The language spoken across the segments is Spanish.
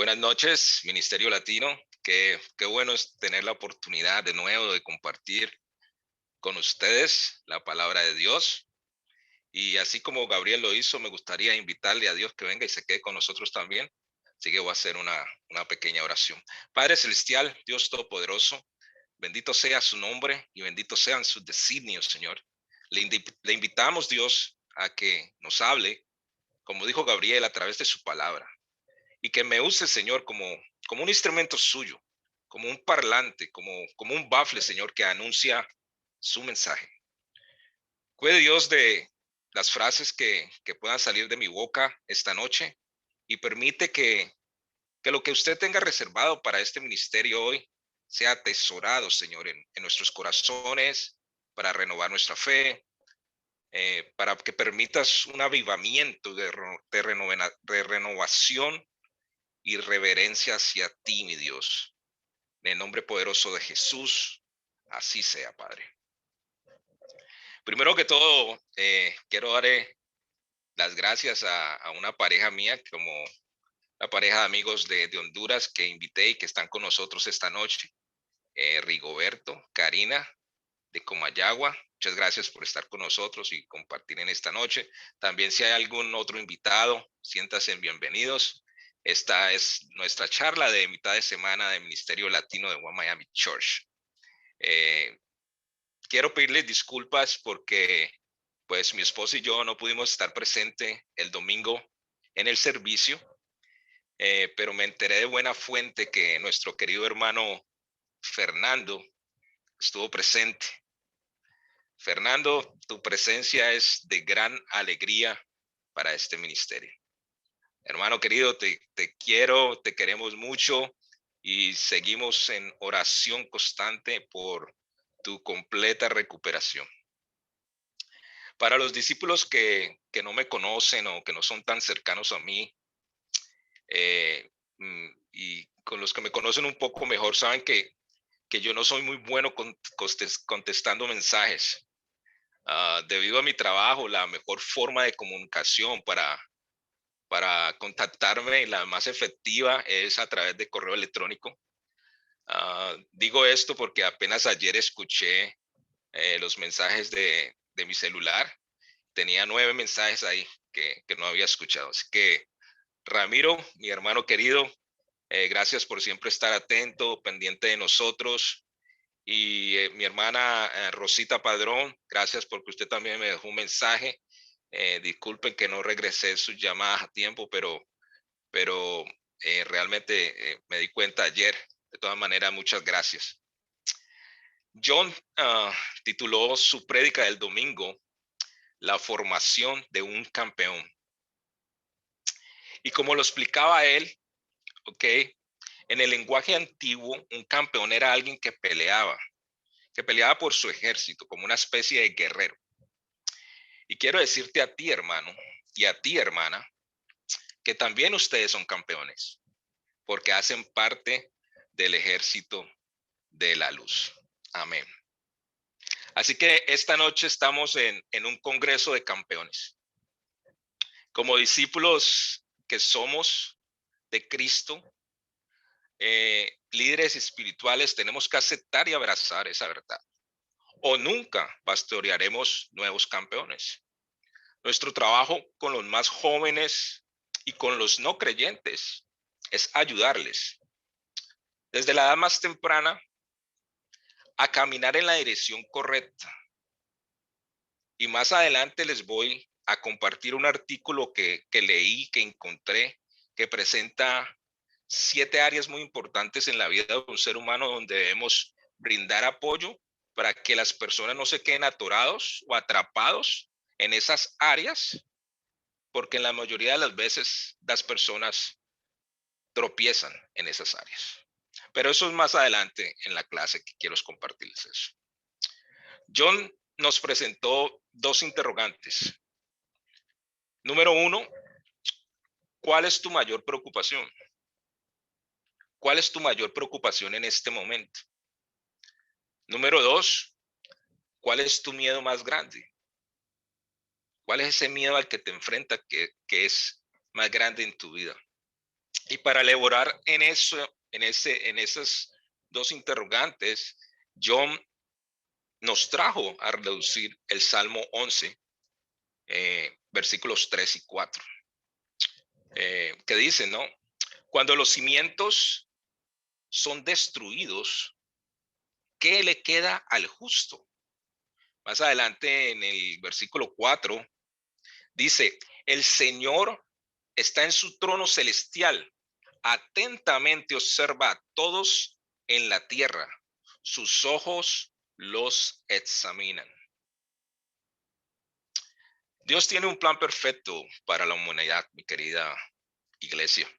Buenas noches, Ministerio Latino. Qué bueno es tener la oportunidad de nuevo de compartir con ustedes la palabra de Dios. Y así como Gabriel lo hizo, me gustaría invitarle a Dios que venga y se quede con nosotros también. Así que voy a hacer una pequeña oración. Padre Celestial, Dios Todopoderoso, bendito sea su nombre y bendito sean sus designios, Señor. Le invitamos, Dios, a que nos hable, como dijo Gabriel, a través de su palabra. Y que me use, Señor, como un instrumento suyo, como un parlante, como un bafle, Señor, que anuncia su mensaje. Cuide Dios de las frases que puedan salir de mi boca esta noche y permite que lo que usted tenga reservado para este ministerio hoy sea atesorado, Señor, en nuestros corazones, para renovar nuestra fe, para que permitas un avivamiento de renovación y reverencia hacia ti, mi Dios. En el nombre poderoso de Jesús, así sea, Padre. Primero que todo, quiero darle las gracias a una pareja mía, como la pareja de amigos de Honduras que invité y que están con nosotros esta noche. Rigoberto, Karina, de Comayagua. Muchas gracias por estar con nosotros y compartir en esta noche. También si hay algún otro invitado, siéntanse bienvenidos. Esta es nuestra charla de mitad de semana del Ministerio Latino de One Miami Church. Quiero pedirles disculpas porque pues mi esposo y yo no pudimos estar presentes el domingo en el servicio, pero me enteré de buena fuente que nuestro querido hermano Fernando estuvo presente. Fernando, tu presencia es de gran alegría para este ministerio. Hermano querido, te quiero, te queremos mucho y seguimos en oración constante por tu completa recuperación. Para los discípulos que no me conocen o que no son tan cercanos a mí, y con los que me conocen un poco mejor, saben que yo no soy muy bueno contestando mensajes. Debido a mi trabajo, la mejor forma de comunicación para contactarme, la más efectiva, es a través de correo electrónico. Digo esto porque apenas ayer escuché los mensajes de mi celular. Tenía 9 mensajes ahí que no había escuchado. Así que, Ramiro, mi hermano querido, gracias por siempre estar atento, pendiente de nosotros. Y mi hermana Rosita Padrón, gracias porque usted también me dejó un mensaje. Disculpen que no regresé sus llamadas a tiempo, pero realmente me di cuenta ayer. De todas maneras, muchas gracias. John tituló su prédica del domingo La formación de un campeón. Y como lo explicaba él, ok, en el lenguaje antiguo, un campeón era alguien que peleaba por su ejército, como una especie de guerrero. Y quiero decirte a ti, hermano, y a ti, hermana, que también ustedes son campeones, porque hacen parte del ejército de la luz. Amén. Así que esta noche estamos en un congreso de campeones. Como discípulos que somos de Cristo, líderes espirituales, tenemos que aceptar y abrazar esa verdad. O nunca pastorearemos nuevos campeones. Nuestro trabajo con los más jóvenes y con los no creyentes es ayudarles desde la edad más temprana a caminar en la dirección correcta. Y más adelante les voy a compartir un artículo que leí, que encontré, que presenta 7 áreas muy importantes en la vida de un ser humano donde debemos brindar apoyo para que las personas no se queden atorados o atrapados en esas áreas, porque en la mayoría de las veces las personas tropiezan en esas áreas. Pero eso es más adelante en la clase que quiero compartirles eso. John nos presentó 2 interrogantes. Número 1, ¿cuál es tu mayor preocupación? ¿Cuál es tu mayor preocupación en este momento? Número 2, ¿cuál es tu miedo más grande? ¿Cuál es ese miedo al que te enfrentas que es más grande en tu vida? Y para elaborar en esas dos interrogantes, John nos trajo a reducir el Salmo 11, versículos 3 y 4, que dice, ¿no? Cuando los cimientos son destruidos, ¿qué le queda al justo? Más adelante en el versículo 4 dice, el Señor está en su trono celestial, atentamente observa a todos en la tierra, sus ojos los examinan. Dios tiene un plan perfecto para la humanidad, mi querida iglesia.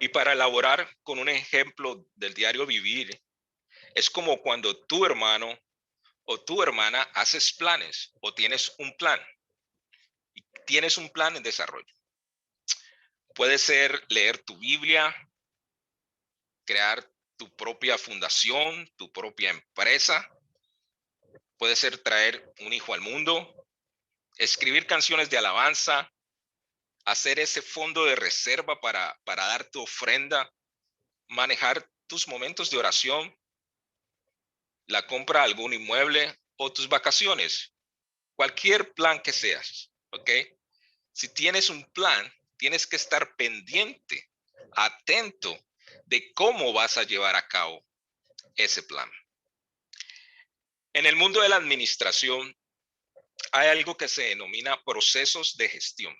Y para elaborar con un ejemplo del diario vivir, es como cuando tu hermano o tu hermana haces planes o tienes un plan. Tienes un plan en desarrollo. Puede ser leer tu Biblia, crear tu propia fundación, tu propia empresa. Puede ser traer un hijo al mundo, escribir canciones de alabanza, hacer ese fondo de reserva para dar tu ofrenda, manejar tus momentos de oración, la compra de algún inmueble o tus vacaciones. Cualquier plan que seas, ¿ok? Si tienes un plan, tienes que estar pendiente, atento de cómo vas a llevar a cabo ese plan. En el mundo de la administración hay algo que se denomina procesos de gestión.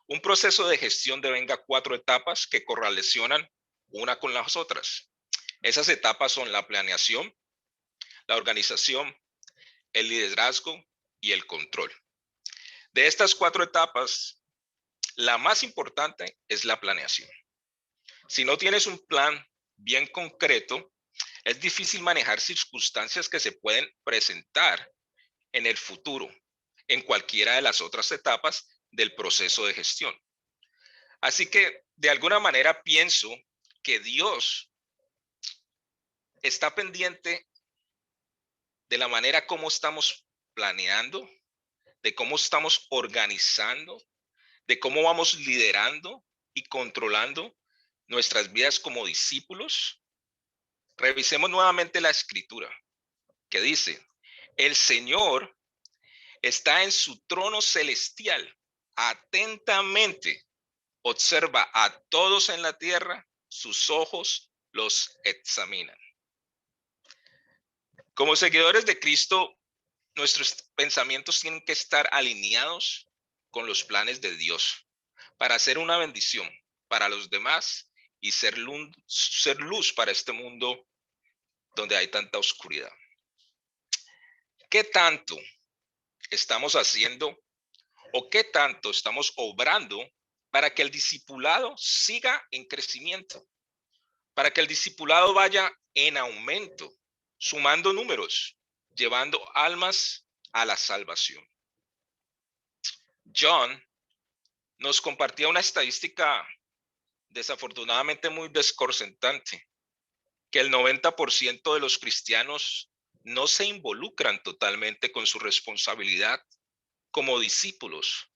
Un proceso de gestión devenga 4 etapas que correlacionan una con las otras. Esas etapas son la planeación, la organización, el liderazgo y el control. De estas 4 etapas, la más importante es la planeación. Si no tienes un plan bien concreto, es difícil manejar circunstancias que se pueden presentar en el futuro, en cualquiera de las otras etapas del proceso de gestión. Así que, de alguna manera, pienso que Dios está pendiente de la manera como estamos planeando, de cómo estamos organizando, de cómo vamos liderando y controlando nuestras vidas como discípulos. Revisemos nuevamente la escritura que dice, el Señor está en su trono celestial, atentamente observa a todos en la tierra, sus ojos los examinan. Como seguidores de Cristo, nuestros pensamientos tienen que estar alineados con los planes de Dios para hacer una bendición para los demás y ser luz para este mundo donde hay tanta oscuridad. ¿Qué tanto estamos haciendo o qué tanto estamos obrando para que el discipulado siga en crecimiento? Para que el discipulado vaya en aumento, sumando números, llevando almas a la salvación. John nos compartía una estadística desafortunadamente muy desconcertante, que el 90% de los cristianos no se involucran totalmente con su responsabilidad como discípulos.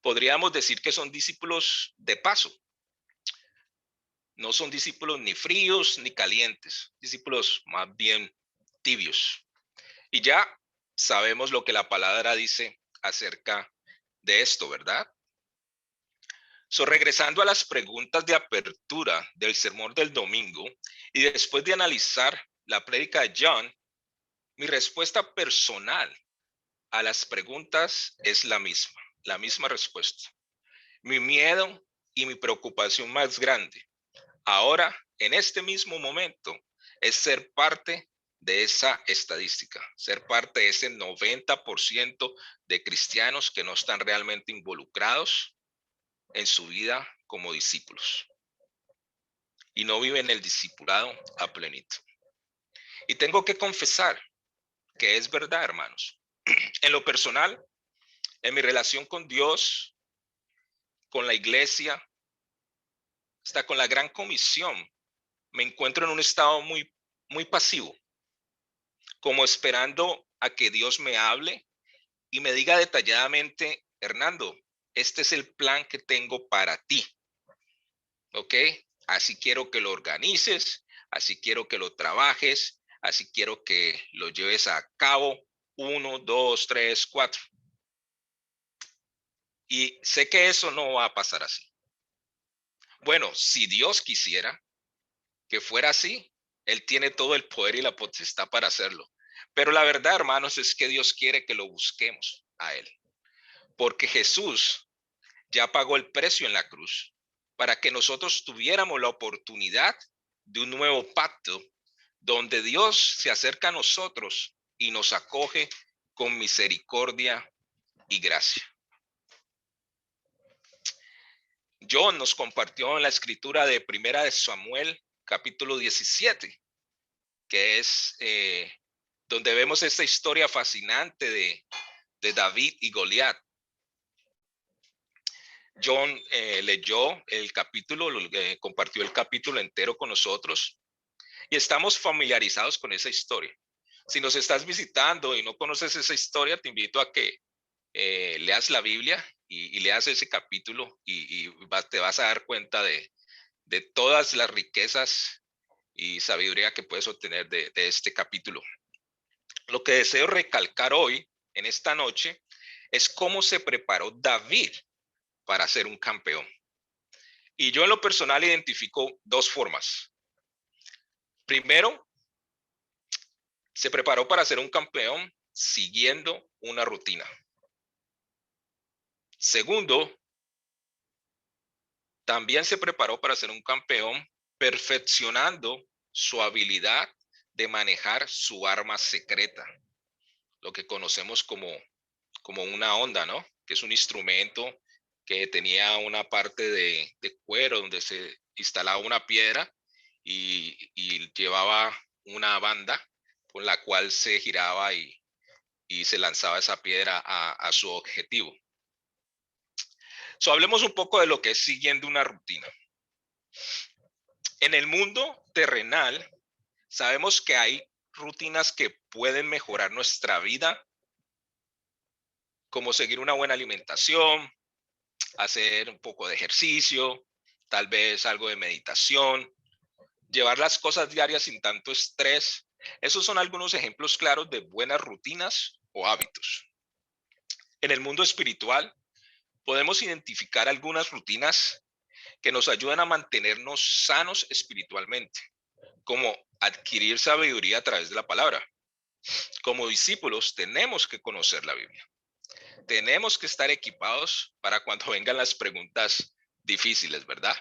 Podríamos decir que son discípulos de paso. No son discípulos ni fríos ni calientes, discípulos más bien tibios. Y ya sabemos lo que la palabra dice acerca de esto, ¿verdad? Regresando a las preguntas de apertura del sermón del domingo y después de analizar la prédica de John, mi respuesta personal a las preguntas es la misma respuesta. Mi miedo y mi preocupación más grande ahora, en este mismo momento, es ser parte de esa estadística, ser parte de ese 90% de cristianos que no están realmente involucrados en su vida como discípulos y no viven el discipulado a plenitud. Y tengo que confesar que es verdad, hermanos. En lo personal, en mi relación con Dios, con la iglesia, hasta con la gran comisión, me encuentro en un estado muy pasivo, como esperando a que Dios me hable y me diga detalladamente, Hernando, este es el plan que tengo para ti. ¿ok? Así quiero que lo organices, así quiero que lo trabajes, así quiero que lo lleves a cabo. 1, 2, 3, 4. Y sé que eso no va a pasar así. Bueno, si Dios quisiera que fuera así, Él tiene todo el poder y la potestad para hacerlo. Pero la verdad, hermanos, es que Dios quiere que lo busquemos a Él. Porque Jesús ya pagó el precio en la cruz para que nosotros tuviéramos la oportunidad de un nuevo pacto donde Dios se acerca a nosotros y nos acoge con misericordia y gracia. John nos compartió en la escritura de Primera de Samuel, capítulo 17, que es donde vemos esta historia fascinante de David y Goliat. John leyó el capítulo, compartió el capítulo entero con nosotros y estamos familiarizados con esa historia. Si nos estás visitando y no conoces esa historia, te invito a que leas la Biblia y leas ese capítulo y te vas a dar cuenta de todas las riquezas y sabiduría que puedes obtener de este capítulo. Lo que deseo recalcar hoy, en esta noche, es cómo se preparó David para ser un campeón. Y yo en lo personal identifico dos formas. Primero, se preparó para ser un campeón siguiendo una rutina. Segundo, también se preparó para ser un campeón perfeccionando su habilidad de manejar su arma secreta, lo que conocemos como una onda, ¿no? Que es un instrumento que tenía una parte de cuero donde se instalaba una piedra y llevaba una banda con la cual se giraba y se lanzaba esa piedra a su objetivo. Hablemos un poco de lo que es siguiendo una rutina. En el mundo terrenal, sabemos que hay rutinas que pueden mejorar nuestra vida, como seguir una buena alimentación, hacer un poco de ejercicio, tal vez algo de meditación, llevar las cosas diarias sin tanto estrés. Esos son algunos ejemplos claros de buenas rutinas o hábitos. En el mundo espiritual, podemos identificar algunas rutinas que nos ayudan a mantenernos sanos espiritualmente, como adquirir sabiduría a través de la palabra. Como discípulos tenemos que conocer la Biblia. Tenemos que estar equipados para cuando vengan las preguntas difíciles, ¿verdad?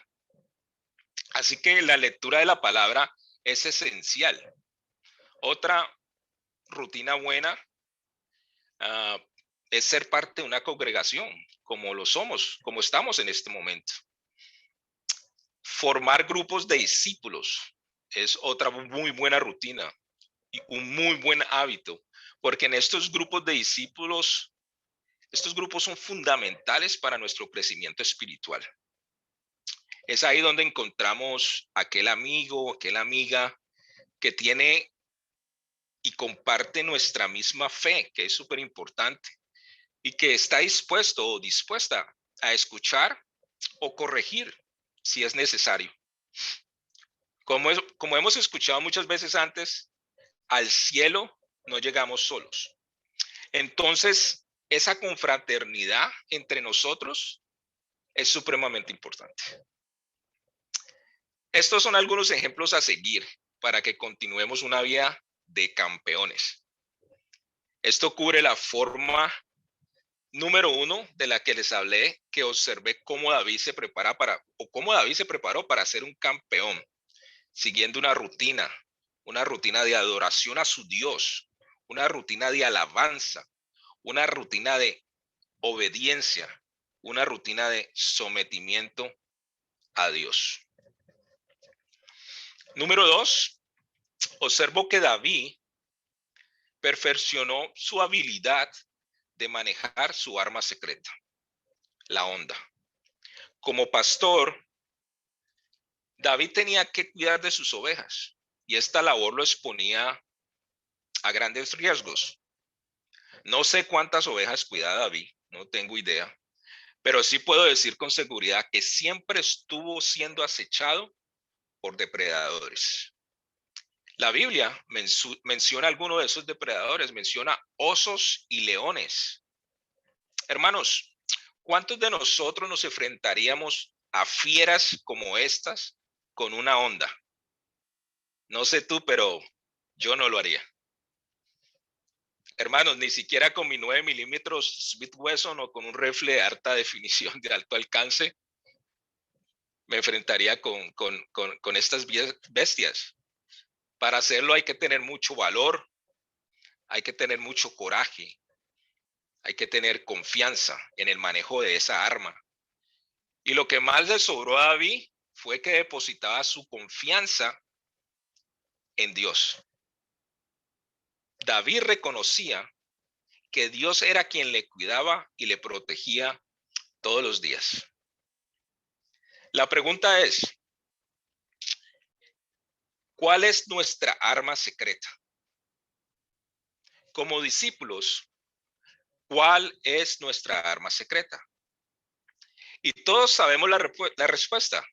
Así que la lectura de la palabra es esencial. Otra rutina buena es ser parte de una congregación, como lo somos, como estamos en este momento. Formar grupos de discípulos es otra muy buena rutina y un muy buen hábito, porque en estos grupos de discípulos, estos grupos son fundamentales para nuestro crecimiento espiritual. Es ahí donde encontramos aquel amigo, aquella amiga que tiene y comparte nuestra misma fe, que es súper importante, y que está dispuesto o dispuesta a escuchar o corregir si es necesario. Como hemos escuchado muchas veces antes, al cielo no llegamos solos. Entonces, esa confraternidad entre nosotros es supremamente importante. Estos son algunos ejemplos a seguir para que continuemos una vida de campeones. Esto cubre la forma número 1 de la que les hablé, que observé cómo David se prepara cómo David se preparó para ser un campeón, siguiendo una rutina de adoración a su Dios, una rutina de alabanza, una rutina de obediencia, una rutina de sometimiento a Dios. Número 2, observo que David perfeccionó su habilidad de manejar su arma secreta, la onda. Como pastor, David tenía que cuidar de sus ovejas y esta labor lo exponía a grandes riesgos. No sé cuántas ovejas cuida David, no tengo idea, pero sí puedo decir con seguridad que siempre estuvo siendo acechado por depredadores. La Biblia menciona algunos de esos depredadores, menciona osos y leones. Hermanos, ¿cuántos de nosotros nos enfrentaríamos a fieras como estas con una Honda? No sé tú, pero yo no lo haría. Hermanos, ni siquiera con mi 9 milímetros Smith Wesson o con un rifle de alta definición de alto alcance me enfrentaría con estas bestias. Para hacerlo hay que tener mucho valor, hay que tener mucho coraje, hay que tener confianza en el manejo de esa arma. Y lo que más le sobró a David fue que depositaba su confianza en Dios. David reconocía que Dios era quien le cuidaba y le protegía todos los días. La pregunta es, ¿cuál es nuestra arma secreta? Como discípulos, ¿cuál es nuestra arma secreta? Y todos sabemos la respuesta.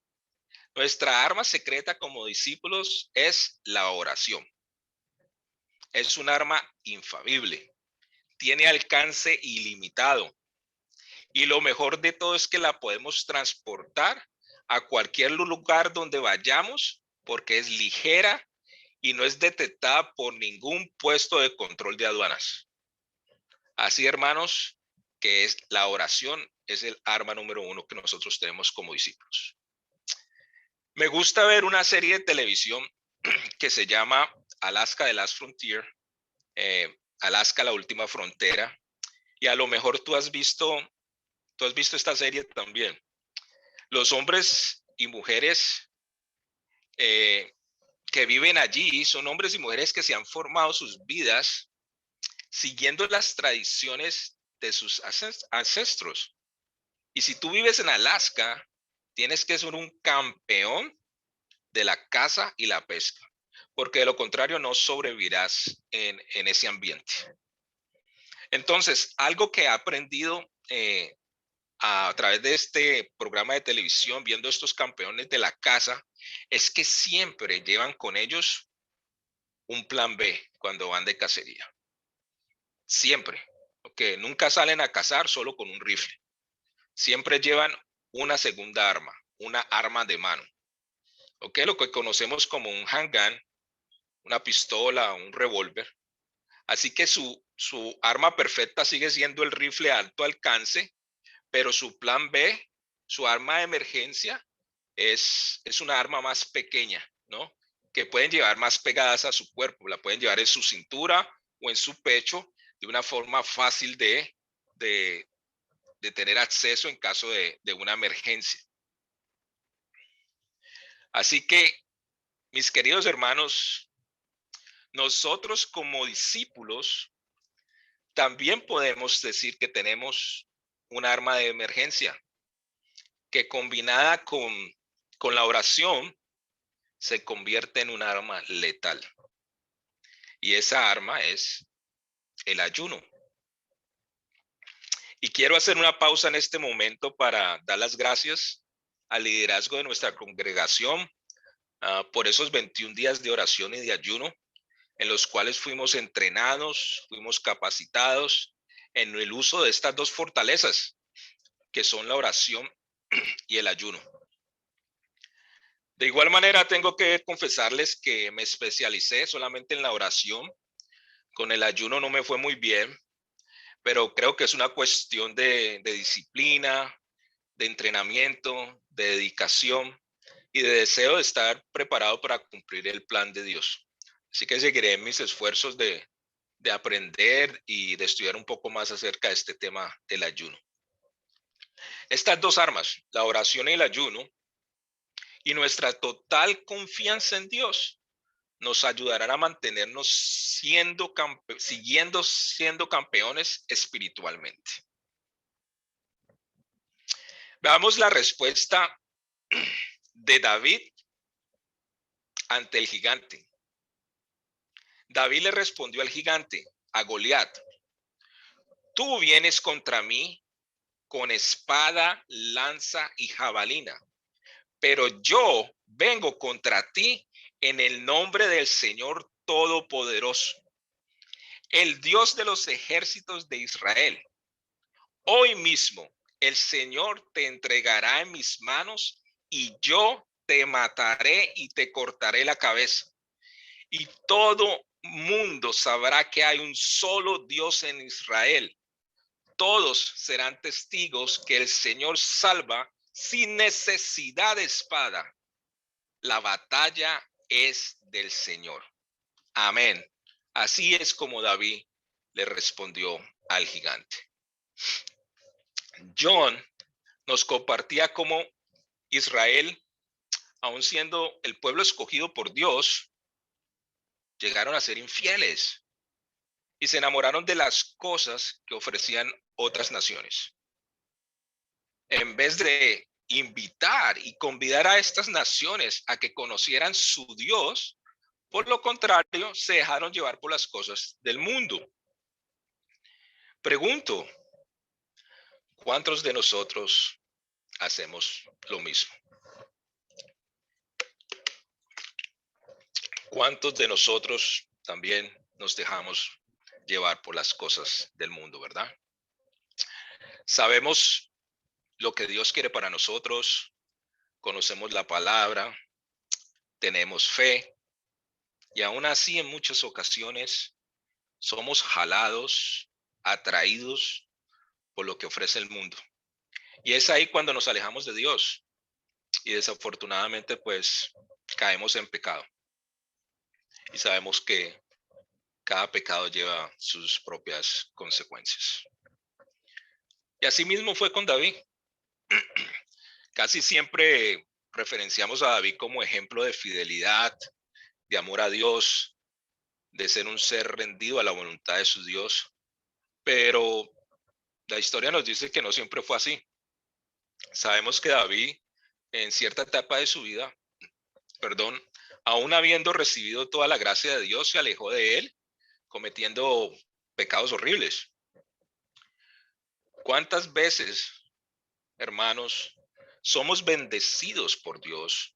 Nuestra arma secreta como discípulos es la oración. Es un arma infalible. Tiene alcance ilimitado. Y lo mejor de todo es que la podemos transportar a cualquier lugar donde vayamos porque es ligera y no es detectada por ningún puesto de control de aduanas. Así, hermanos, que es la oración es el arma número 1 que nosotros tenemos como discípulos. Me gusta ver una serie de televisión que se llama Alaska The Last Frontier, Alaska la última frontera, y a lo mejor tú has visto esta serie también. Los hombres y mujeres que viven allí son hombres y mujeres que se han formado sus vidas siguiendo las tradiciones de sus ancestros. Y si tú vives en Alaska, tienes que ser un campeón de la caza y la pesca, porque de lo contrario no sobrevivirás en ese ambiente. Entonces, algo que he aprendido a través de este programa de televisión, viendo estos campeones de la caza, es que siempre llevan con ellos un plan B cuando van de cacería. Siempre. Okay, nunca salen a cazar solo con un rifle. Siempre llevan una segunda arma, una arma de mano. Okay, lo que conocemos como un handgun, una pistola, un revólver. Así que su arma perfecta sigue siendo el rifle a alto alcance, pero su plan B, su arma de emergencia, es una arma más pequeña, ¿no? Que pueden llevar más pegadas a su cuerpo, la pueden llevar en su cintura o en su pecho de una forma fácil de tener acceso en caso de una emergencia. Así que, mis queridos hermanos, nosotros como discípulos también podemos decir que tenemos un arma de emergencia que combinada con la oración se convierte en un arma letal. Y esa arma es el ayuno. Y quiero hacer una pausa en este momento para dar las gracias al liderazgo de nuestra congregación por esos 21 días de oración y de ayuno en los cuales fuimos entrenados, fuimos capacitados en el uso de estas dos fortalezas que son la oración y el ayuno. De igual manera, tengo que confesarles que me especialicé solamente en la oración. Con el ayuno no me fue muy bien, pero creo que es una cuestión de disciplina, de entrenamiento, de dedicación y de deseo de estar preparado para cumplir el plan de Dios. Así que seguiré en mis esfuerzos de aprender y de estudiar un poco más acerca de este tema del ayuno. Estas dos armas, la oración y el ayuno, y nuestra total confianza en Dios, nos ayudarán a mantenernos siendo campeones espiritualmente. Veamos la respuesta de David ante el gigante. David le respondió al gigante, a Goliat: tú vienes contra mí con espada, lanza y jabalina. Pero yo vengo contra ti en el nombre del Señor Todopoderoso, el Dios de los ejércitos de Israel. Hoy mismo el Señor te entregará en mis manos y yo te mataré y te cortaré la cabeza. Y todo mundo sabrá que hay un solo Dios en Israel. Todos serán testigos que el Señor salva sin necesidad de espada. La batalla es del Señor. Amén. Así es como David le respondió al gigante. John nos compartía cómo Israel, aun siendo el pueblo escogido por Dios, llegaron a ser infieles y se enamoraron de las cosas que ofrecían otras naciones. En vez de invitar y convidar a estas naciones a que conocieran su Dios, por lo contrario, se dejaron llevar por las cosas del mundo. Pregunto, ¿cuántos de nosotros hacemos lo mismo? ¿Cuántos de nosotros también nos dejamos llevar por las cosas del mundo, verdad? Sabemos lo que Dios quiere para nosotros, conocemos la palabra, tenemos fe y aún así en muchas ocasiones somos jalados, atraídos por lo que ofrece el mundo. Y es ahí cuando nos alejamos de Dios y desafortunadamente pues caemos en pecado. Y sabemos que cada pecado lleva sus propias consecuencias. Y así mismo fue con David. Casi siempre referenciamos a David como ejemplo de fidelidad, de amor a Dios, de ser un ser rendido a la voluntad de su Dios. Pero la historia nos dice que no siempre fue así. Sabemos que David, en cierta etapa de su vida, aún habiendo recibido toda la gracia de Dios, se alejó de él, cometiendo pecados horribles. ¿Cuántas veces, hermanos, somos bendecidos por Dios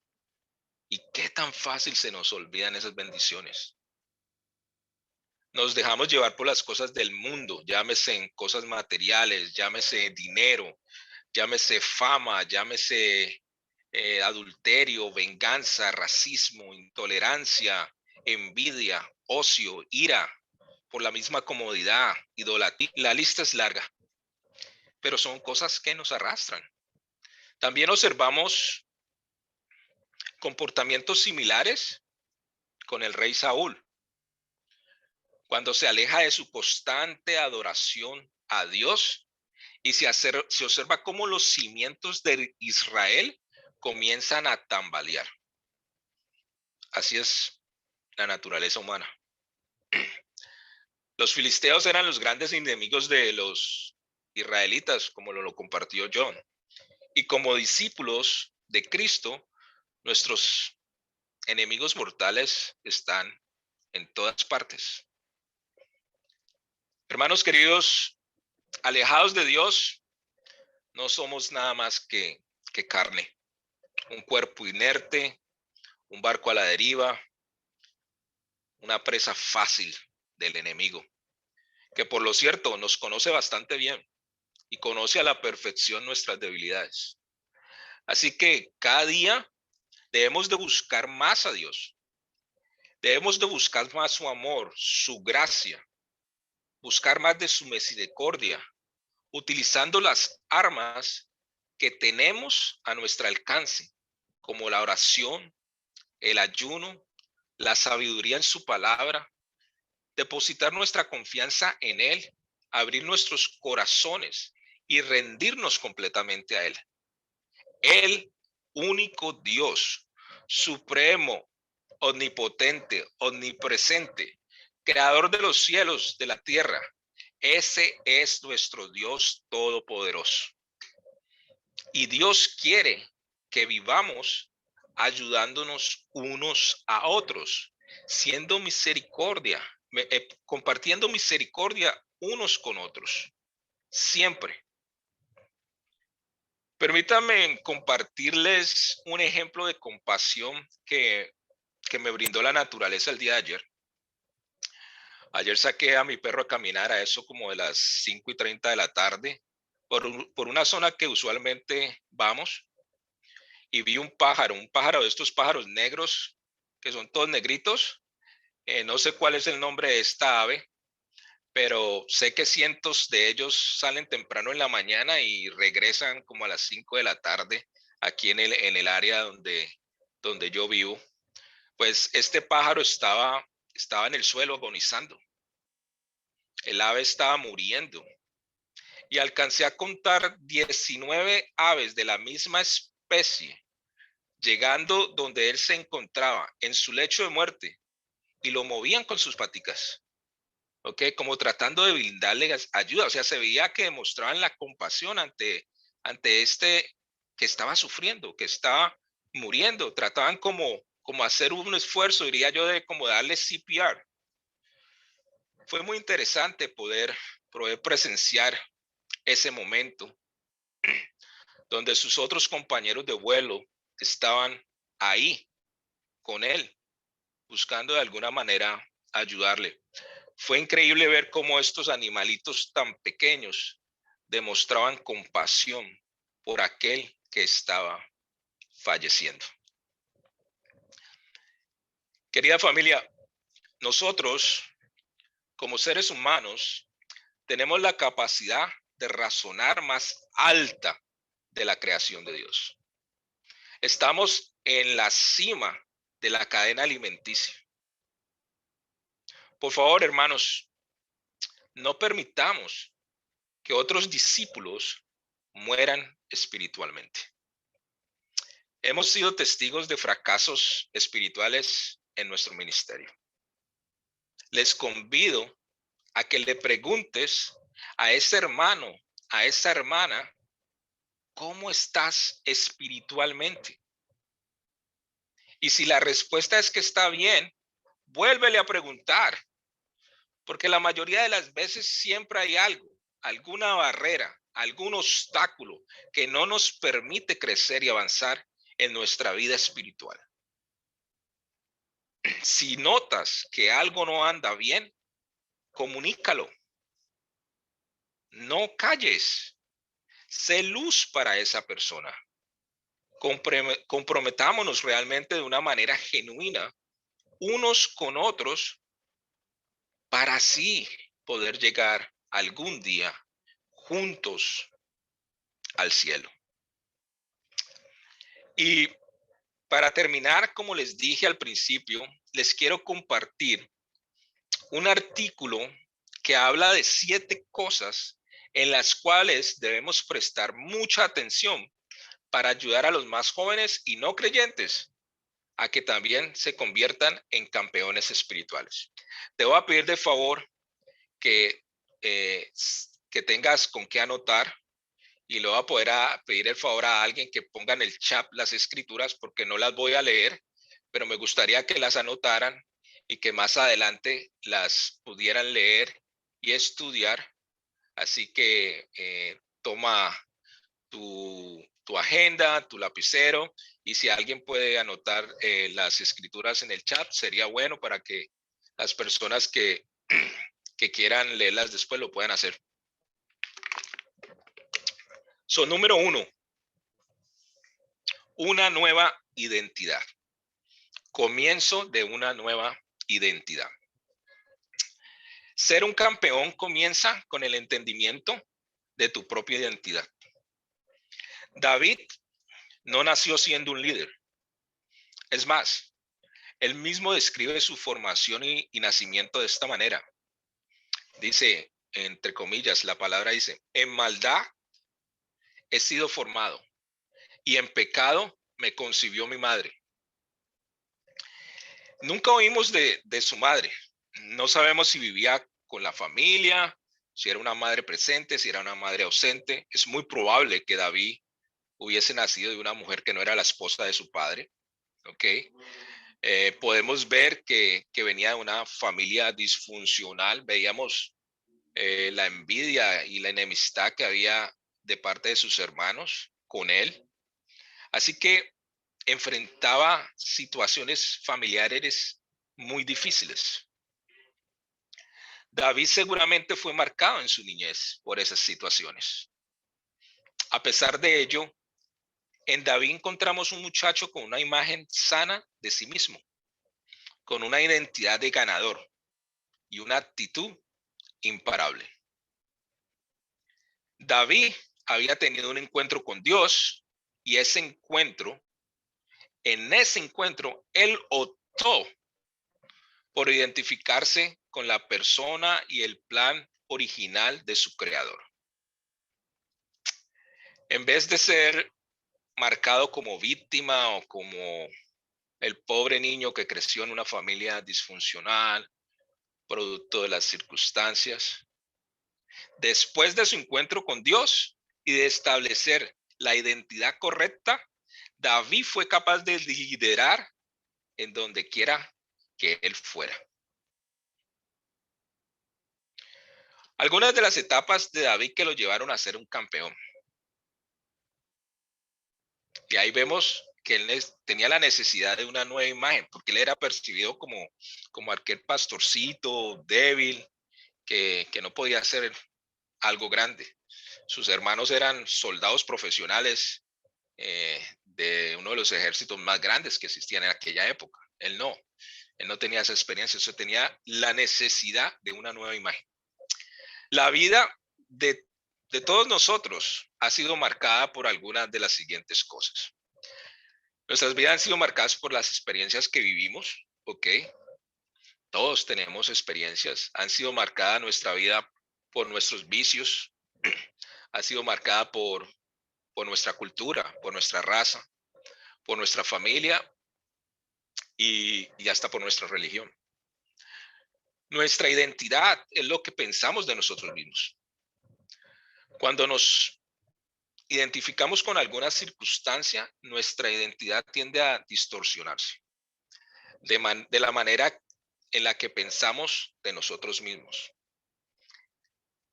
y qué tan fácil se nos olvidan esas bendiciones? Nos dejamos llevar por las cosas del mundo, llámese en cosas materiales, llámese dinero, llámese fama, llámese adulterio, venganza, racismo, intolerancia, envidia, ocio, ira, por la misma comodidad, idolatría. La lista es larga, pero son cosas que nos arrastran. También observamos comportamientos similares con el rey Saúl. Cuando se aleja de su constante adoración a Dios y se observa cómo los cimientos de Israel comienzan a tambalear. Así es la naturaleza humana. Los filisteos eran los grandes enemigos de los israelitas, como lo compartió John. Y como discípulos de Cristo, nuestros enemigos mortales están en todas partes. Hermanos queridos, alejados de Dios, no somos nada más que carne, un cuerpo inerte, un barco a la deriva, una presa fácil del enemigo, que por lo cierto nos conoce bastante bien y conoce a la perfección nuestras debilidades. Así que cada día debemos de buscar más a Dios. Debemos de buscar más su amor, su gracia, buscar más de su misericordia, utilizando las armas que tenemos a nuestro alcance, como la oración, el ayuno, la sabiduría en su palabra, depositar nuestra confianza en Él, abrir nuestros corazones y rendirnos completamente a Él. El único Dios, supremo, omnipotente, omnipresente, creador de los cielos, de la tierra. Ese es nuestro Dios todopoderoso. Y Dios quiere que vivamos ayudándonos unos a otros, siendo misericordia, compartiendo misericordia unos con otros, siempre. Permítanme compartirles un ejemplo de compasión que me brindó la naturaleza el día de ayer. Ayer saqué a mi perro a caminar a eso como de las 5:30 de la tarde por una zona que usualmente vamos, y vi un pájaro de estos pájaros negros que son todos negritos. No sé cuál es el nombre de esta ave, pero sé que cientos de ellos salen temprano en la mañana y regresan como a las 5 de la tarde aquí en el área donde yo vivo. Pues este pájaro estaba en el suelo agonizando. El ave estaba muriendo y alcancé a contar 19 aves de la misma especie llegando donde él se encontraba en su lecho de muerte y lo movían con sus paticas. ¿Ok? Como tratando de brindarle ayuda. O sea, se veía que demostraban la compasión ante este que estaba sufriendo, que estaba muriendo. Trataban como hacer un esfuerzo, diría yo, de como darle CPR. Fue muy interesante poder presenciar ese momento donde sus otros compañeros de vuelo estaban ahí con él, buscando de alguna manera ayudarle. Fue increíble ver cómo estos animalitos tan pequeños demostraban compasión por aquel que estaba falleciendo. Querida familia, nosotros como seres humanos tenemos la capacidad de razonar más alta de la creación de Dios. Estamos en la cima de la cadena alimenticia. Por favor, hermanos, no permitamos que otros discípulos mueran espiritualmente. Hemos sido testigos de fracasos espirituales en nuestro ministerio. Les convido a que le preguntes a ese hermano, a esa hermana, ¿cómo estás espiritualmente? Y si la respuesta es que está bien, vuélvele a preguntar, porque la mayoría de las veces siempre hay algo, alguna barrera, algún obstáculo que no nos permite crecer y avanzar en nuestra vida espiritual. Si notas que algo no anda bien, comunícalo. No calles. Sé luz para esa persona. Comprometámonos realmente de una manera genuina unos con otros para así poder llegar algún día juntos al cielo. Y para terminar, como les dije al principio, les quiero compartir un artículo que habla de 7 cosas en las cuales debemos prestar mucha atención para ayudar a los más jóvenes y no creyentes a que también se conviertan en campeones espirituales. Te voy a pedir de favor que, que tengas con qué anotar, y le voy a poder pedir el favor a alguien que ponga en el chat las escrituras porque no las voy a leer, pero me gustaría que las anotaran y que más adelante las pudieran leer y estudiar. Así que toma tu agenda, tu lapicero, y si alguien puede anotar las escrituras en el chat, sería bueno para que las personas que, que quieran leerlas después lo puedan hacer. Número 1, una nueva identidad. Comienzo de una nueva identidad. Ser un campeón comienza con el entendimiento de tu propia identidad. David no nació siendo un líder. Es más, él mismo describe su formación y nacimiento de esta manera. Dice, entre comillas, la palabra dice, en maldad he sido formado y en pecado me concibió mi madre. Nunca oímos de su madre. No sabemos si vivía con la familia, si era una madre presente, si era una madre ausente. Es muy probable que David hubiese nacido de una mujer que no era la esposa de su padre. ¿Ok? Podemos ver que venía de una familia disfuncional. Veíamos la envidia y la enemistad que había de parte de sus hermanos con él. Así que enfrentaba situaciones familiares muy difíciles. David seguramente fue marcado en su niñez por esas situaciones. A pesar de ello, en David encontramos un muchacho con una imagen sana de sí mismo, con una identidad de ganador y una actitud imparable. David había tenido un encuentro con Dios y en ese encuentro, él optó por identificarse con la persona y el plan original de su creador. En vez de ser marcado como víctima o como el pobre niño que creció en una familia disfuncional, producto de las circunstancias, después de su encuentro con Dios y de establecer la identidad correcta, David fue capaz de liderar en donde quiera que él fuera. Algunas de las etapas de David que lo llevaron a ser un campeón. Y ahí vemos que él tenía la necesidad de una nueva imagen, porque él era percibido como aquel pastorcito débil que no podía hacer algo grande. Sus hermanos eran soldados profesionales de uno de los ejércitos más grandes que existían en aquella época. Él no tenía esa experiencia, eso tenía la necesidad de una nueva imagen. La vida de todos nosotros ha sido marcada por algunas de las siguientes cosas. Nuestras vidas han sido marcadas por las experiencias que vivimos, ¿ok? Todos tenemos experiencias. Han sido marcada nuestra vida por nuestros vicios, ha sido marcada por nuestra cultura, por nuestra raza, por nuestra familia y hasta por nuestra religión. Nuestra identidad es lo que pensamos de nosotros mismos. Cuando nos identificamos con alguna circunstancia, nuestra identidad tiende a distorsionarse de la manera en la que pensamos de nosotros mismos.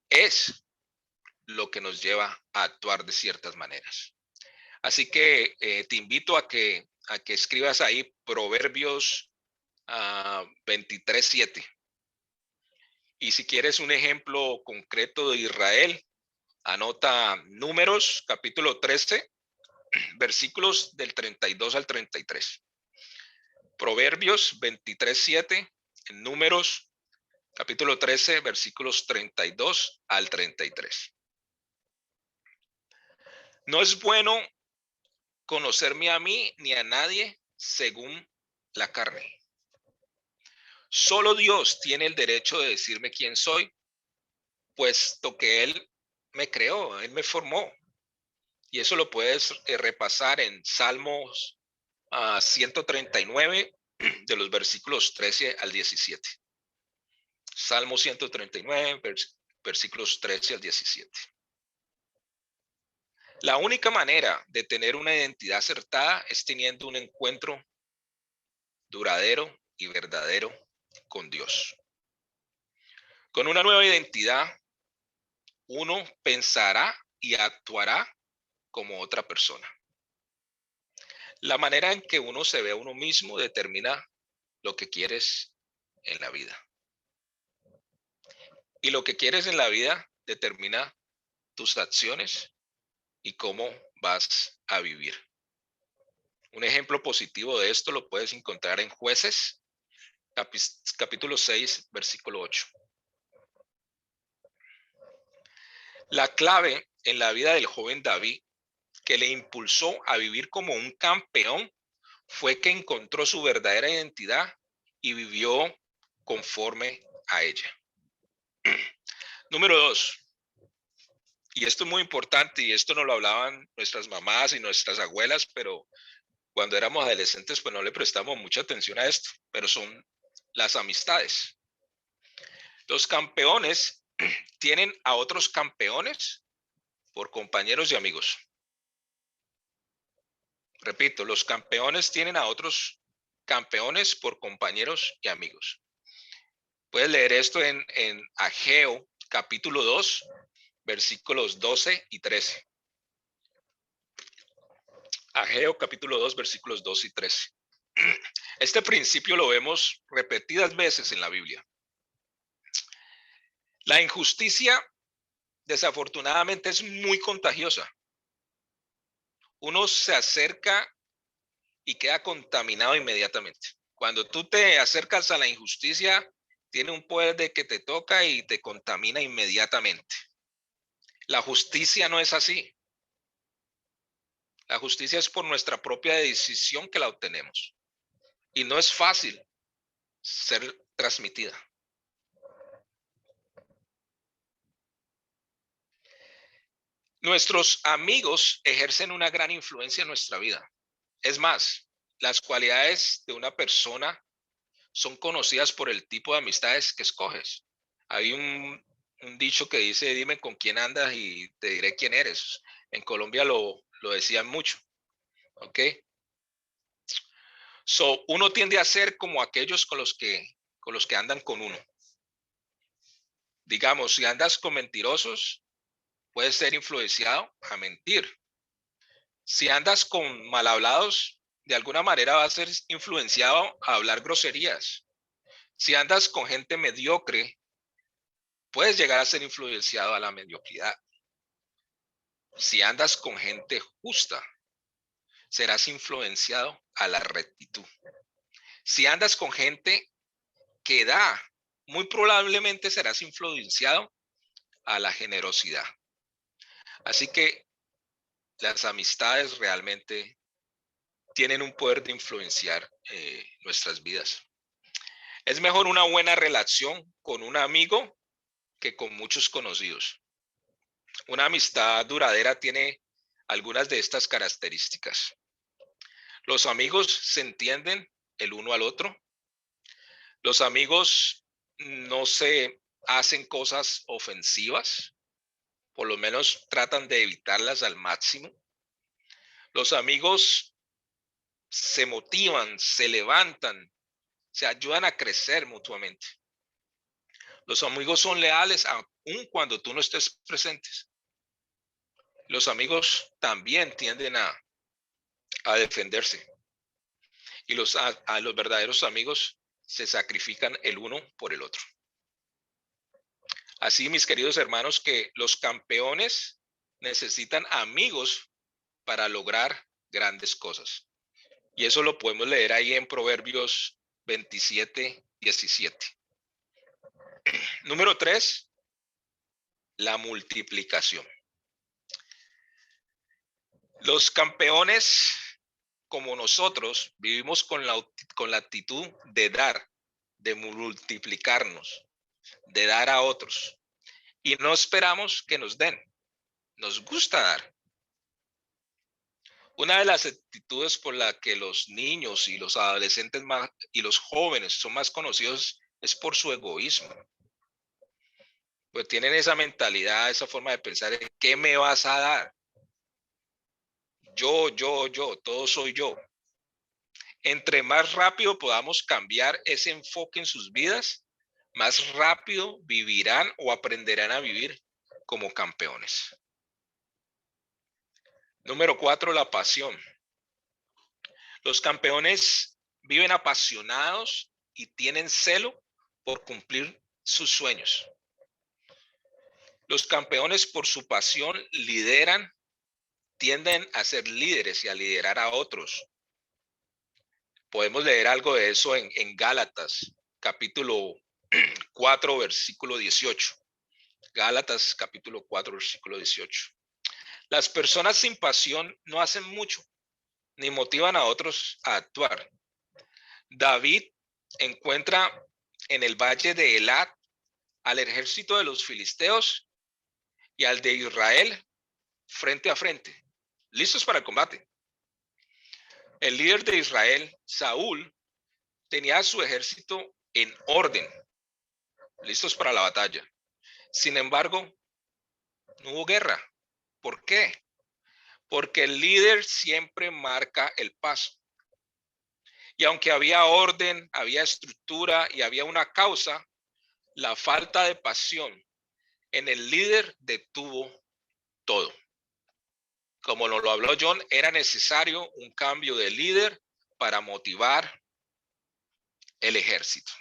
Es lo que nos lleva a actuar de ciertas maneras. Así que te invito a que escribas ahí Proverbios 23:7. Y si quieres un ejemplo concreto de Israel, anota Números capítulo 13, versículos del 32 al 33. Proverbios 23:7, Números capítulo 13, versículos 32 al 33. No es bueno conocerme a mí ni a nadie según la carne. Solo Dios tiene el derecho de decirme quién soy, puesto que Él me creó, Él me formó. Y eso lo puedes repasar en Salmos 139, de los versículos 13 al 17. Salmo 139, versículos 13 al 17. La única manera de tener una identidad acertada es teniendo un encuentro duradero y verdadero con Dios. Con una nueva identidad, uno pensará y actuará como otra persona. La manera en que uno se ve a uno mismo determina lo que quieres en la vida. Y lo que quieres en la vida determina tus acciones y cómo vas a vivir. Un ejemplo positivo de esto lo puedes encontrar en Jueces, capítulo 6, versículo 8. La clave en la vida del joven David que le impulsó a vivir como un campeón fue que encontró su verdadera identidad y vivió conforme a ella. Número 2. Y esto es muy importante, y esto nos lo hablaban nuestras mamás y nuestras abuelas, pero cuando éramos adolescentes pues no le prestamos mucha atención a esto, pero son las amistades. Los campeones tienen a otros campeones por compañeros y amigos. Repito, los campeones tienen a otros campeones por compañeros y amigos. Puedes leer esto en Ageo, capítulo 2, versículos 12 y 13. Ageo capítulo 2, versículos 2 y 13. Este principio lo vemos repetidas veces en la Biblia. La injusticia, desafortunadamente, es muy contagiosa. Uno se acerca y queda contaminado inmediatamente. Cuando tú te acercas a la injusticia, tiene un poder de que te toca y te contamina inmediatamente. La justicia no es así. La justicia es por nuestra propia decisión que la obtenemos. Y no es fácil ser transmitida. Nuestros amigos ejercen una gran influencia en nuestra vida. Es más, las cualidades de una persona son conocidas por el tipo de amistades que escoges. Hay un dicho que dice, dime con quién andas y te diré quién eres. En Colombia lo decían mucho. ¿Ok? So, uno tiende a ser como aquellos con los que andan con uno. Digamos, si andas con mentirosos, puedes ser influenciado a mentir. Si andas con mal hablados, de alguna manera vas a ser influenciado a hablar groserías. Si andas con gente mediocre, puedes llegar a ser influenciado a la mediocridad. Si andas con gente justa, serás influenciado a la rectitud. Si andas con gente que da, muy probablemente serás influenciado a la generosidad. Así que las amistades realmente tienen un poder de influenciar nuestras vidas. Es mejor una buena relación con un amigo que con muchos conocidos. Una amistad duradera tiene algunas de estas características. Los amigos se entienden el uno al otro. Los amigos no se hacen cosas ofensivas, por lo menos tratan de evitarlas al máximo. Los amigos se motivan, se levantan, se ayudan a crecer mutuamente. Los amigos son leales aun cuando tú no estés presentes. Los amigos también tienden a defenderse. Y los verdaderos amigos se sacrifican el uno por el otro. Así, mis queridos hermanos, que los campeones necesitan amigos para lograr grandes cosas. Y eso lo podemos leer ahí en Proverbios 27, 17. Número 3, la multiplicación. Los campeones, como nosotros, vivimos con la actitud de dar, de multiplicarnos, de dar a otros. Y no esperamos que nos den. Nos gusta dar. Una de las actitudes por la que los niños y los adolescentes y los jóvenes son más conocidos es por su egoísmo. Pues tienen esa mentalidad, esa forma de pensar, ¿qué me vas a dar? Yo, todo soy yo. Entre más rápido podamos cambiar ese enfoque en sus vidas, más rápido vivirán o aprenderán a vivir como campeones. Número 4, la pasión. Los campeones viven apasionados y tienen celo por cumplir sus sueños. Los campeones, por su pasión, lideran, tienden a ser líderes y a liderar a otros. Podemos leer algo de eso en Gálatas, capítulo 4, versículo 18. Gálatas, capítulo 4, versículo 18. Las personas sin pasión no hacen mucho, ni motivan a otros a actuar. David encuentra en el valle de Elat al ejército de los filisteos y al de Israel frente a frente, listos para el combate. El líder de Israel, Saúl, tenía su ejército en orden, listos para la batalla. Sin embargo, no hubo guerra. ¿Por qué? Porque el líder siempre marca el paso. Y aunque había orden, había estructura y había una causa, la falta de pasión en el líder detuvo todo. como nos lo habló John, era necesario un cambio de líder para motivar el ejército.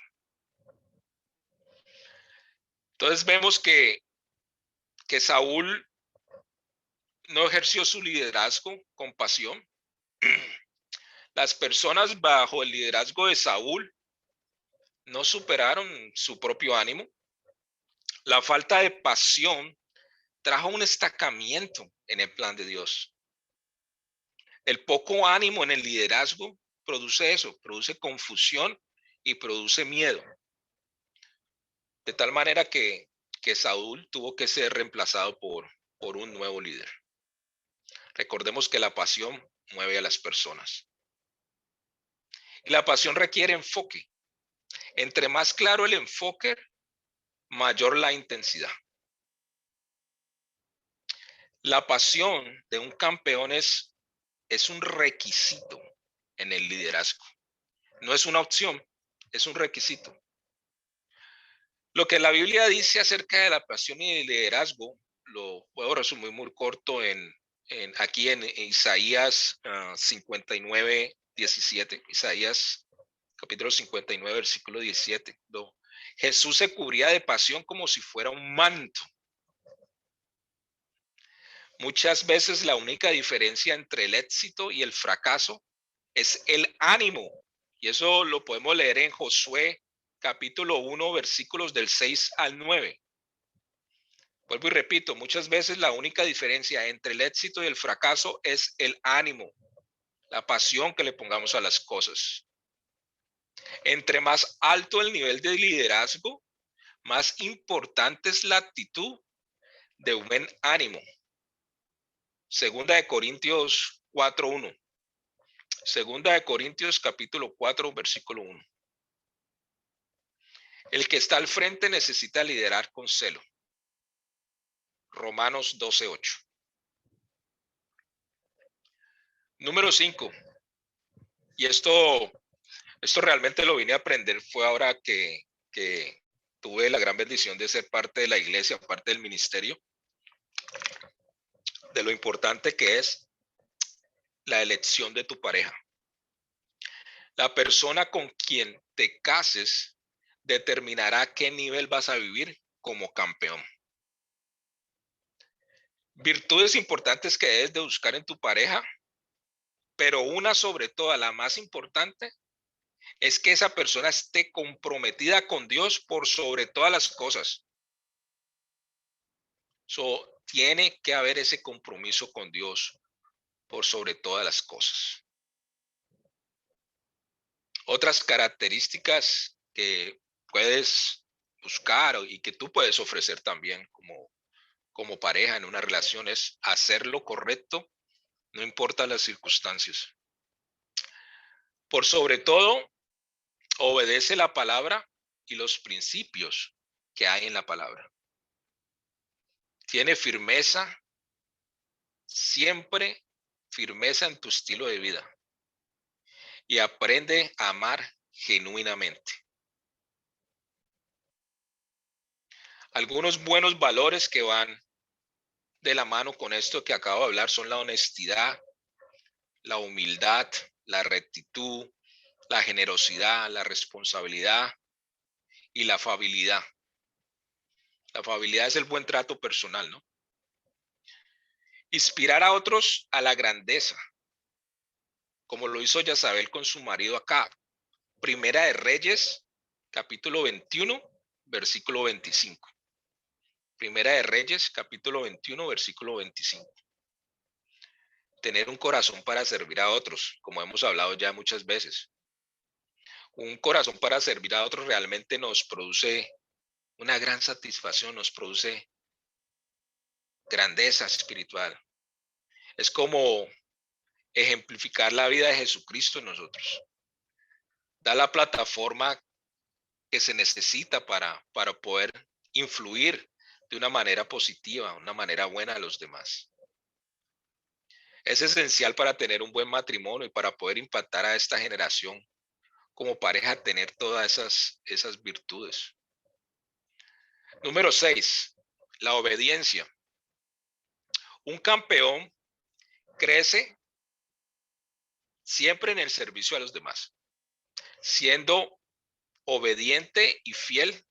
Entonces vemos que Saúl no ejerció su liderazgo con pasión. Las personas bajo el liderazgo de Saúl no superaron su propio ánimo. La falta de pasión trajo un estancamiento en el plan de Dios. El poco ánimo en el liderazgo produce eso, produce confusión y produce miedo. De tal manera que Saúl tuvo que ser reemplazado por un nuevo líder. Recordemos que la pasión mueve a las personas. Y la pasión requiere enfoque. Entre más claro el enfoque, mayor la intensidad. La pasión de un campeón es un requisito en el liderazgo. No es una opción, es un requisito. Lo que la Biblia dice acerca de la pasión y el liderazgo, lo puedo resumir muy corto aquí en Isaías 59, 17. Isaías capítulo 59, versículo 17. Jesús se cubría de pasión como si fuera un manto. Muchas veces la única diferencia entre el éxito y el fracaso es el ánimo. Y eso lo podemos leer en Josué capítulo 1, versículos del 6 al 9. Vuelvo y repito, muchas veces la única diferencia entre el éxito y el fracaso es el ánimo, la pasión que le pongamos a las cosas. Entre más alto el nivel de liderazgo, más importante es la actitud de buen ánimo. Segunda de Corintios 4:1. Segunda de Corintios capítulo 4, versículo 1. El que está al frente necesita liderar con celo. Romanos 12:8. Número 5. Y esto realmente lo vine a aprender fue ahora que tuve la gran bendición de ser parte de la iglesia, parte del ministerio, de lo importante que es la elección de tu pareja. La persona con quien te cases determinará qué nivel vas a vivir como campeón. Virtudes importantes que debes de buscar en tu pareja, pero una sobre todas, la más importante, es que esa persona esté comprometida con Dios por sobre todas las cosas. Tiene que haber ese compromiso con Dios por sobre todas las cosas. Otras características que puedes buscar y que tú puedes ofrecer también como pareja en una relación es hacer lo correcto, no importa las circunstancias. Por sobre todo, obedece la palabra y los principios que hay en la palabra. Tiene firmeza, siempre firmeza en tu estilo de vida. Y aprende a amar genuinamente. Algunos buenos valores que van de la mano con esto que acabo de hablar son la honestidad, la humildad, la rectitud, la generosidad, la responsabilidad y la afabilidad. La afabilidad es el buen trato personal, ¿no? Inspirar a otros a la grandeza, como lo hizo Jezabel con su marido Acab. Primera de Reyes, capítulo 21, versículo 25. Primera de Reyes, capítulo 21, versículo 25. Tener un corazón para servir a otros, como hemos hablado ya muchas veces. Un corazón para servir a otros realmente nos produce una gran satisfacción, nos produce grandeza espiritual. Es como ejemplificar la vida de Jesucristo en nosotros. Da la plataforma que se necesita para poder influir de una manera positiva, una manera buena a los demás. Es esencial para tener un buen matrimonio y para poder impactar a esta generación como pareja, tener todas esas virtudes. Número 6, la obediencia. Un campeón crece siempre en el servicio a los demás, siendo obediente y fiel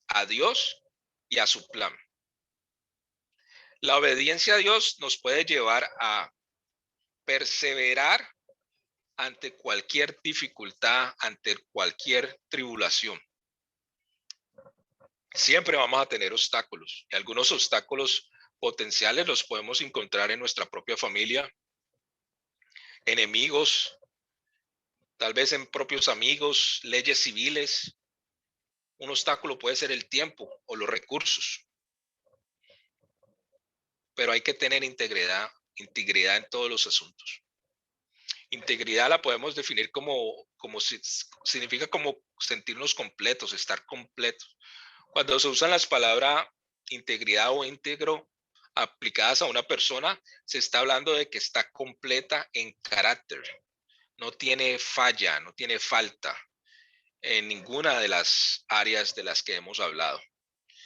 a Dios y a su plan. La obediencia a Dios nos puede llevar a perseverar ante cualquier dificultad, ante cualquier tribulación. Siempre vamos a tener obstáculos, y algunos obstáculos potenciales los podemos encontrar en nuestra propia familia, enemigos, tal vez en propios amigos, leyes civiles. Un obstáculo puede ser el tiempo o los recursos, pero hay que tener integridad en todos los asuntos. Integridad la podemos definir significa como sentirnos completos, estar completos. Cuando se usan las palabras integridad o íntegro aplicadas a una persona, se está hablando de que está completa en carácter, no tiene falla, no tiene falta en ninguna de las áreas de las que hemos hablado.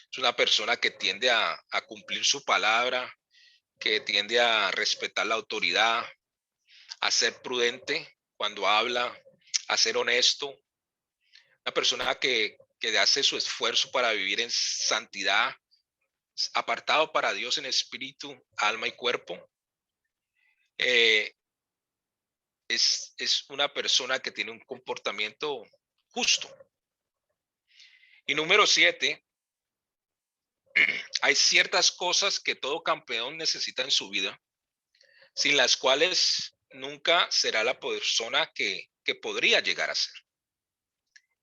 Es una persona que tiende a cumplir su palabra, que tiende a respetar la autoridad, a ser prudente cuando habla, a ser honesto. Una persona que hace su esfuerzo para vivir en santidad, apartado para Dios en espíritu, alma y cuerpo. Es una persona que tiene un comportamiento justo. Y número 7, hay ciertas cosas que todo campeón necesita en su vida, sin las cuales nunca será la persona que podría llegar a ser.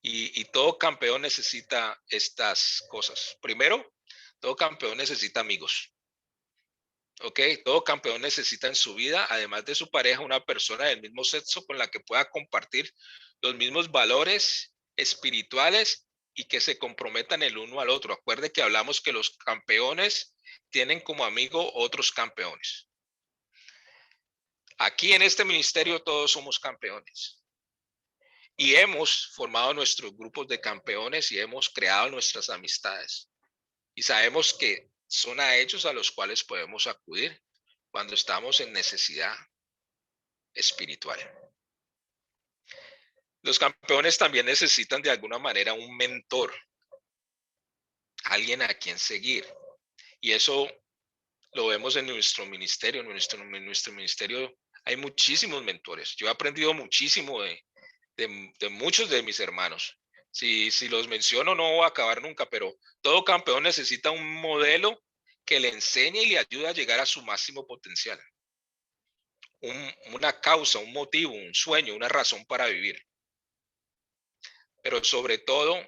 Y todo campeón necesita estas cosas. Primero, todo campeón necesita amigos. ¿Ok? Todo campeón necesita en su vida, además de su pareja, una persona del mismo sexo con la que pueda compartir los mismos valores espirituales y que se comprometan el uno al otro. Acuerde que hablamos que los campeones tienen como amigo otros campeones. Aquí en este ministerio todos somos campeones. Y hemos formado nuestros grupos de campeones y hemos creado nuestras amistades. Y sabemos que son a ellos a los cuales podemos acudir cuando estamos en necesidad espiritual. Los campeones también necesitan de alguna manera un mentor, alguien a quien seguir. Y eso lo vemos en nuestro ministerio. En nuestro ministerio hay muchísimos mentores. Yo he aprendido muchísimo de muchos de mis hermanos. Si los menciono no voy a acabar nunca, pero todo campeón necesita un modelo que le enseñe y le ayude a llegar a su máximo potencial. Una causa, un motivo, un sueño, una razón para vivir. Pero sobre todo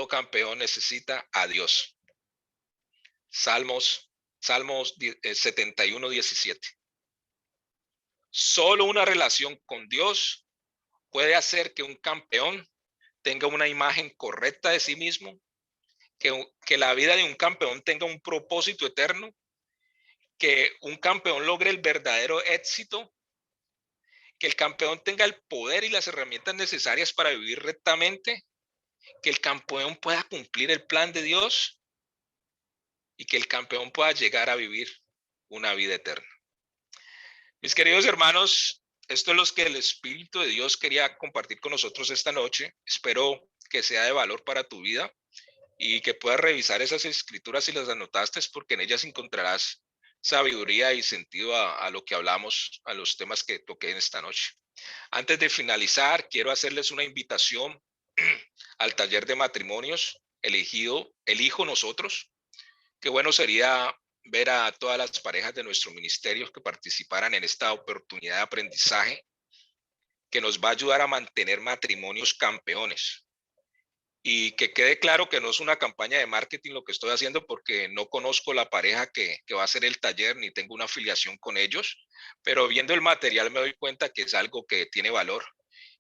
campeón necesita a Dios. Salmos 71:17. Solo una relación con Dios puede hacer que un campeón tenga una imagen correcta de sí mismo, que la vida de un campeón tenga un propósito eterno, que un campeón logre el verdadero éxito, que el campeón tenga el poder y las herramientas necesarias para vivir rectamente, que el campeón pueda cumplir el plan de Dios y que el campeón pueda llegar a vivir una vida eterna. Mis queridos hermanos, esto es lo que el Espíritu de Dios quería compartir con nosotros esta noche. Espero que sea de valor para tu vida y que puedas revisar esas escrituras si las anotaste, porque en ellas encontrarás sabiduría y sentido a lo que hablamos, a los temas que toqué en esta noche. Antes de finalizar, quiero hacerles una invitación al taller de matrimonios Elijo Nosotros. Qué bueno sería ver a todas las parejas de nuestro ministerio que participaran en esta oportunidad de aprendizaje que nos va a ayudar a mantener matrimonios campeones. Y que quede claro que no es una campaña de marketing lo que estoy haciendo, porque no conozco la pareja que va a hacer el taller ni tengo una afiliación con ellos, pero viendo el material me doy cuenta que es algo que tiene valor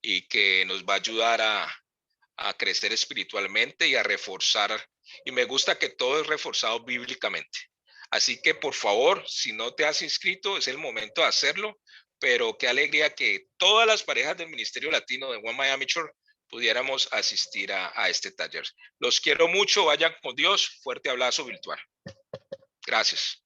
y que nos va a ayudar a crecer espiritualmente y a reforzar. Y me gusta que todo es reforzado bíblicamente. Así que por favor, si no te has inscrito, es el momento de hacerlo. Pero qué alegría que todas las parejas del Ministerio Latino de One Miami Church pudiéramos asistir a este taller. Los quiero mucho, vayan con Dios. Fuerte abrazo virtual. Gracias.